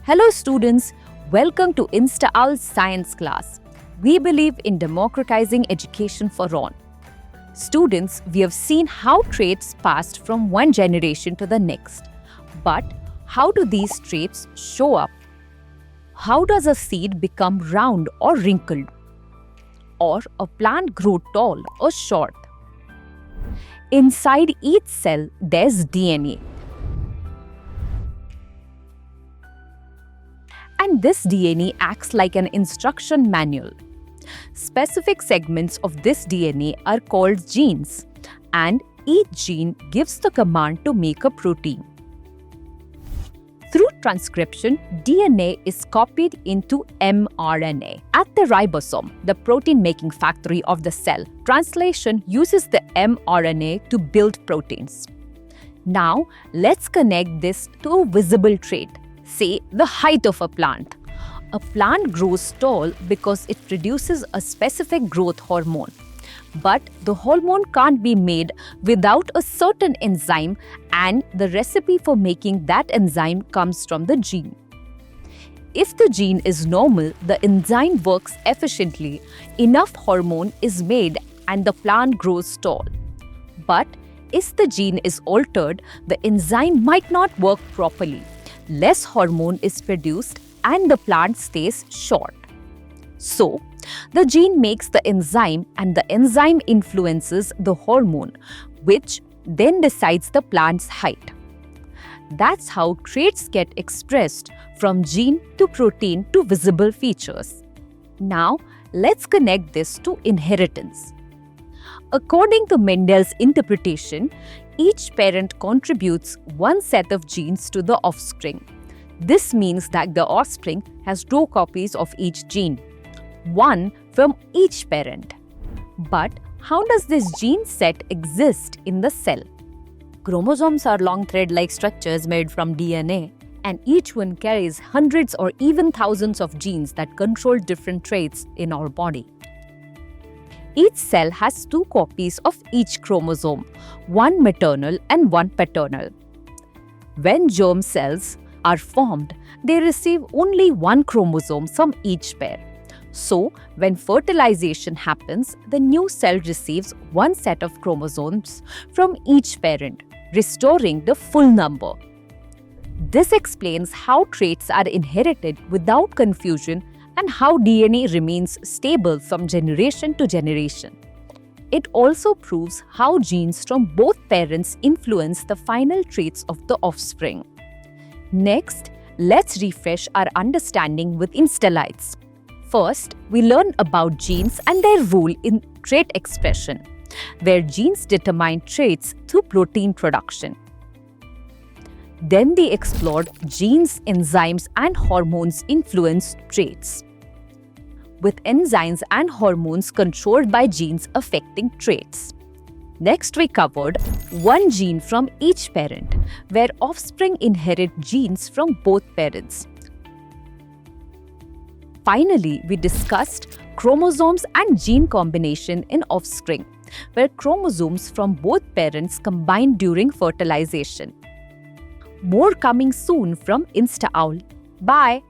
Hello students, welcome to InstaOwl Science class. We believe in democratizing education for all. Students, we have seen how traits passed from one generation to the next. But how do these traits show up? How does a seed become round or wrinkled? Or a plant grow tall or short? Inside each cell, there's DNA. And this DNA acts like an instruction manual. Specific segments of this DNA are called genes, and each gene gives the command to make a protein. Through transcription, DNA is copied into mRNA. At the ribosome, the protein-making factory of the cell, translation uses the mRNA to build proteins. Now, let's connect this to a visible trait. Say, the height of a plant. A plant grows tall because it produces a specific growth hormone. But the hormone can't be made without a certain enzyme, and the recipe for making that enzyme comes from the gene. If the gene is normal, the enzyme works efficiently, enough hormone is made, and the plant grows tall. But if the gene is altered, the enzyme might not work properly. Less hormone is produced and the plant stays short. So, the gene makes the enzyme and the enzyme influences the hormone, which then decides the plant's height. That's how traits get expressed from gene to protein to visible features. Now, let's connect this to inheritance. According to Mendel's interpretation, each parent contributes one set of genes to the offspring. This means that the offspring has 2 copies of each gene, one from each parent. But how does this gene set exist in the cell? Chromosomes are long thread-like structures made from DNA, and each one carries hundreds or even thousands of genes that control different traits in our body. Each cell has 2 copies of each chromosome, one maternal and one paternal. When germ cells are formed, they receive only one chromosome from each pair. So, when fertilization happens, the new cell receives one set of chromosomes from each parent, restoring the full number. This explains how traits are inherited without confusion and how DNA remains stable from generation to generation. It also proves how genes from both parents influence the final traits of the offspring. Next, let's refresh our understanding with InstaLights. First, we learn about genes and their role in trait expression, where genes determine traits through protein production. Then they explored genes, enzymes, and hormones influence traits, with enzymes and hormones controlled by genes affecting traits. Next, we covered one gene from each parent, where offspring inherit genes from both parents. Finally, we discussed chromosomes and gene combination in offspring, where chromosomes from both parents combine during fertilization. More coming soon from InstaOwl. Bye!